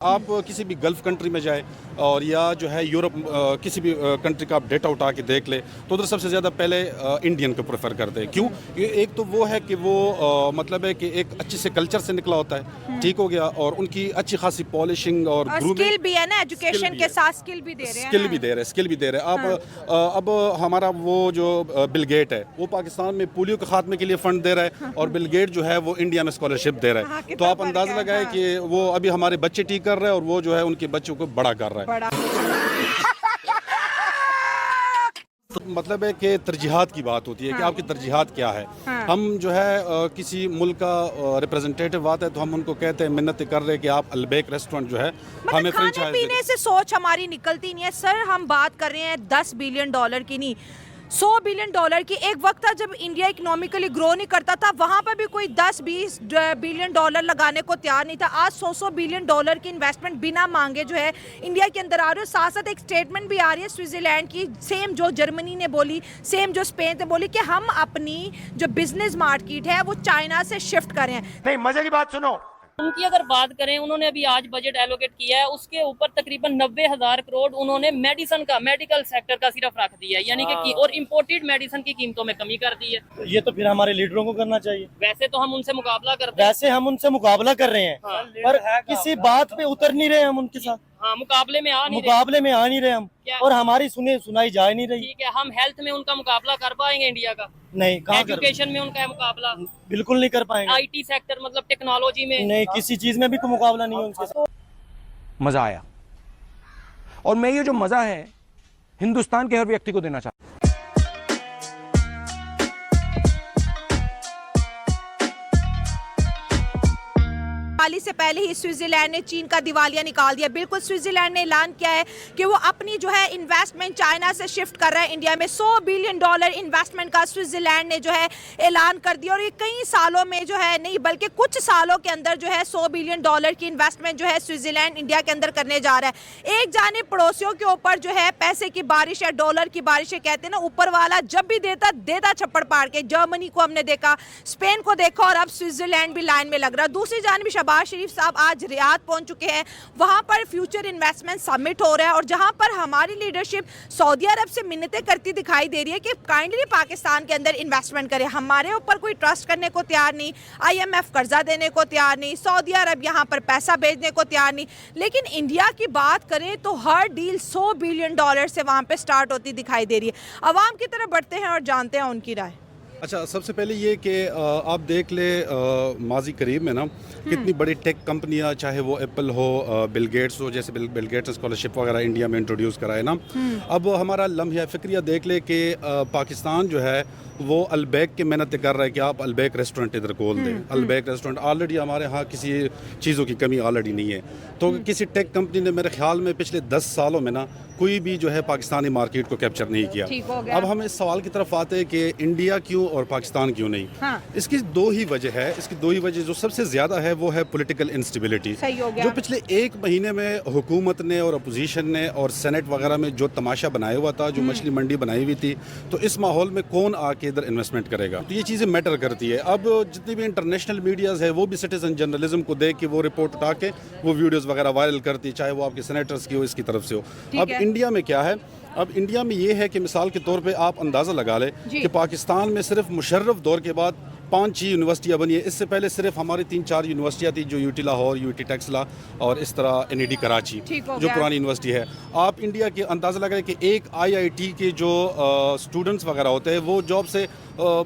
آپ کسی بھی گلف کنٹری میں جائیں اور یا جو ہے یورپ کسی بھی کنٹری کا آپ ڈیٹا اٹھا کے دیکھ لیں تو ادھر سب سے زیادہ پہلے انڈین کو پریفر کرتے ہیں. کیوں؟ ایک تو وہ ہے کہ وہ مطلب ہے کہ ایک اچھے سے کلچر سے نکلا ہوتا ہے, ٹھیک ہو گیا, اور ان کی اچھی خاصی پالشنگ اور اسکل بھی ہے نا, ایجوکیشن کے ساتھ اسکل بھی دے رہے ہیں. اب ہمارا وہ جو بل گیٹ ہے وہ پاکستان میں پولیو کے خاتمے کے لیے فنڈ دے رہا ہے, اور بل گیٹ جو ہے وہ انڈیا میں اسکالرشپ دے رہا ہے. تو آپ اندازہ لگائیں کہ وہ ابھی ہمارے بچے ٹھیک کر رہا ہے اور وہ جو ہے ان کے بچوں کو بڑا کر رہا ہے. مطلب ہے کہ ترجیحات کی بات ہوتی ہے کہ آپ کی ترجیحات کیا ہے. ہم جو ہے کسی ملک کا ریپرزنٹیٹیو آتا ہے تو ہم ان کو کہتے ہیں, منت کر رہے کہ آپ البیک ریسٹورنٹ جو ہے ہمیں کھانے پینے سے سوچ ہماری نکلتی نہیں ہے. سر ہم بات کر رہے ہیں $10 بلین کی نہیں, $100 بلین کی. ایک وقت تھا جب انڈیا اکنامکلی گرو نہیں کرتا تھا, وہاں پہ بھی کوئی $10-20 بلین لگانے کو تیار نہیں تھا. آج $100 بلین کی انویسٹمنٹ بنا مانگے جو ہے انڈیا کے اندر آ رہی ہے. ساتھ ساتھ ایک اسٹیٹمنٹ بھی آ رہی ہے سوئٹزرلینڈ کی, سیم جو جرمنی نے بولی, سیم جو اسپین نے بولی, کہ ہم اپنی جو بزنس مارکیٹ ہے وہ چائنا سے شفٹ کریں. نہیں, مزے کی بات سنو. ان کی اگر بات کریں, انہوں نے ابھی آج بجٹ ایلوکیٹ کیا ہے, اس کے اوپر تقریباً 90,000 کروڑ انہوں نے میڈیکل سیکٹر کا صرف رکھ دیا ہے, یعنی کہ اور امپورٹڈ میڈیسن کی قیمتوں میں کمی کر دی ہے. یہ تو پھر ہمارے لیڈروں کو کرنا چاہیے. ویسے تو ہم ان سے مقابلہ کرتے ہیں, ہم ان سے مقابلہ کر رہے ہیں, پر کسی بات پہ اتر نہیں رہے ہم ان کے ساتھ. مقابلے میں آ نہیں رہے ہم, اور ہماری سنائی جا نہیں رہی. ٹھیک ہے, ہم ہیلتھ میں ان کا مقابلہ کر پائیں گے انڈیا کا؟ نہیں. ایجوکیشن میں ان کا مقابلہ بالکل نہیں کر پائیں گے. آئی ٹی سیکٹر مطلب ٹیکنالوجی میں نہیں, کسی چیز میں بھی کوئی مقابلہ نہیں ہے ان کے ساتھ. مزہ آیا, اور میں یہ جو مزہ ہے ہندوستان کے ہر ویکتی کو دینا چاہتا ہوں. سے پہلے ہی سوئٹزرلینڈ نے چین کا دیوالیہ نکال دیا. بالکل سوئٹزرلینڈ نے اعلان کیا ہے کہ وہ اپنی جو ہے انویسٹمنٹ چائنا سے شفٹ کر رہا ہے انڈیا میں. $100 بلین انویسٹمنٹ کا سوئٹزرلینڈ نے جو ہے اعلان کر دیا, اور یہ کئی سالوں میں جو ہے نہیں بلکہ کچھ سالوں کے اندر جو ہے $100 بلین کی انویسٹمنٹ جو ہے سوئٹزرلینڈ انڈیا کے اندر کرنے جا رہا ہے. ایک جانب پڑوسیوں کے اوپر جو ہے پیسے کی بارش ہے, ڈالر کی بارش ہے, کہتے ہیں نا اوپر والا جب بھی دیتا چھپڑ پاڑ کے. جرمنی کو ہم نے دیکھا, اسپین کو دیکھا, اور اب سوئٹزرلینڈ بھی لائن میں لگ رہا. دوسری جانب شہباز شریف صاحب آج ریاض پہنچ چکے ہیں, وہاں پر فیوچر انویسٹمنٹ سمٹ ہو رہا ہے, اور جہاں پر ہماری لیڈرشپ سعودی عرب سے منتیں کرتی دکھائی دے رہی ہے کہ کائنڈلی پاکستان کے اندر انویسٹمنٹ کرے. ہمارے اوپر کوئی ٹرسٹ کرنے کو تیار نہیں, IMF قرضہ دینے کو تیار نہیں, سعودی عرب یہاں پر پیسہ بھیجنے کو تیار نہیں. لیکن انڈیا کی بات کریں تو ہر ڈیل $100 بلین سے وہاں پہ سٹارٹ ہوتی دکھائی دے رہی ہے. عوام کی طرف بڑھتے ہیں اور جانتے ہیں ان کی رائے. اچھا, سب سے پہلے یہ کہ آپ دیکھ لیں ماضی قریب میں نا کتنی بڑی ٹیک کمپنیاں, چاہے وہ ایپل ہو, بل گیٹس ہو, جیسے بل گیٹس اسکالرشپ وغیرہ انڈیا میں انٹروڈیوس کرائے نا. اب ہمارا لمحہ فکریہ دیکھ لے کہ پاکستان جو ہے وہ البیک کی محنت کر رہا ہے کہ آپ البیک ریسٹورنٹ ادھر کھول دیں. البیک ریسٹورنٹ آلریڈی ہمارے ہاں کسی چیزوں کی کمی آلریڈی نہیں ہے. تو کسی ٹیک کمپنی نے میرے خیال میں پچھلے 10 سالوں میں نا کوئی بھی جو ہے پاکستانی مارکیٹ کو کیپچر نہیں کیا. اب ہم اس سوال کی طرف آتے ہیں کہ انڈیا کیوں اور پاکستان کیوں نہیں. اس کی دو ہی وجہ ہے. اس کی دو ہی وجہ جو سب سے زیادہ ہے وہ ہے پولیٹیکل انسٹیبلٹی. جو پچھلے 1 مہینے میں حکومت نے اور اپوزیشن نے اور سینٹ وغیرہ میں جو تماشا بنایا ہوا تھا, جو مچھلی منڈی بنائی ہوئی تھی, تو اس ماحول میں کون آ کے ادھر انویسٹمنٹ کرے گا. تو یہ چیزیں میٹر کرتی ہے. اب جتنی بھی انٹرنیشنل میڈیاز ہے وہ بھی سٹیزن جرنلزم کو دیکھ کے وہ رپورٹ اٹھا کے وہ ویڈیوز وغیرہ وائرل کرتی, چاہے وہ آپ کے سینیٹرز کی ہو, اس کی طرف سے ہو. اب انڈیا میں کیا ہے, اب انڈیا میں یہ ہے کہ مثال کے طور پہ آپ اندازہ لگا لیں کہ پاکستان میں صرف مشرف دور کے بعد 5-6 یونیورسٹیاں بنی ہیں. اس سے پہلے صرف ہماری 3-4 یونیورسٹیاں تھیں, جو UT لاہور, UT ٹیکسلا اور اس طرح NED کراچی جو پرانی یونیورسٹی ہے. آپ انڈیا کے اندازہ لگائیں کہ ایک IIT کے جو اسٹوڈنٹس وغیرہ ہوتے ہیں وہ جاب سے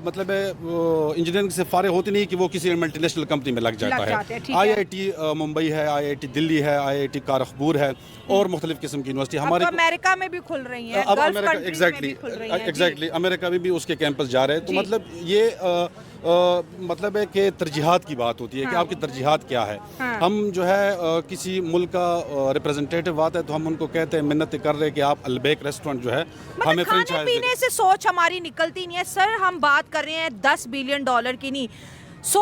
مطلب ہے انجینئرنگ سے فارغ ہوتی نہیں کہ وہ کسی ملٹی نیشنل کمپنی میں لگ جاتا ہے. IIT ممبئی ہے, IIT دلی ہے, IIT کارخپور ہے, اور مختلف قسم کی یونیورسٹی ہمارے امریکہ میں بھی کھل رہی ہیں. اب ایگزیکٹلی امریکہ میں بھی اس کے کیمپس جا رہے ہیں. تو مطلب یہ مطلب ہے کہ ترجیحات کی بات ہوتی ہے کہ آپ کی ترجیحات کیا ہے. ہم جو ہے کسی ملک کا ریپرزنٹیٹیو آتا ہے تو ہم ان کو کہتے ہیں, منت کر رہے کہ آپ البیک ریسٹورنٹ جو ہے ہمیں کھانے پینے سے سوچ ہماری نکلتی نہیں ہے. سر ہم بات کر رہے ہیں $10 بلین کی نہیں, 100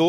2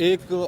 1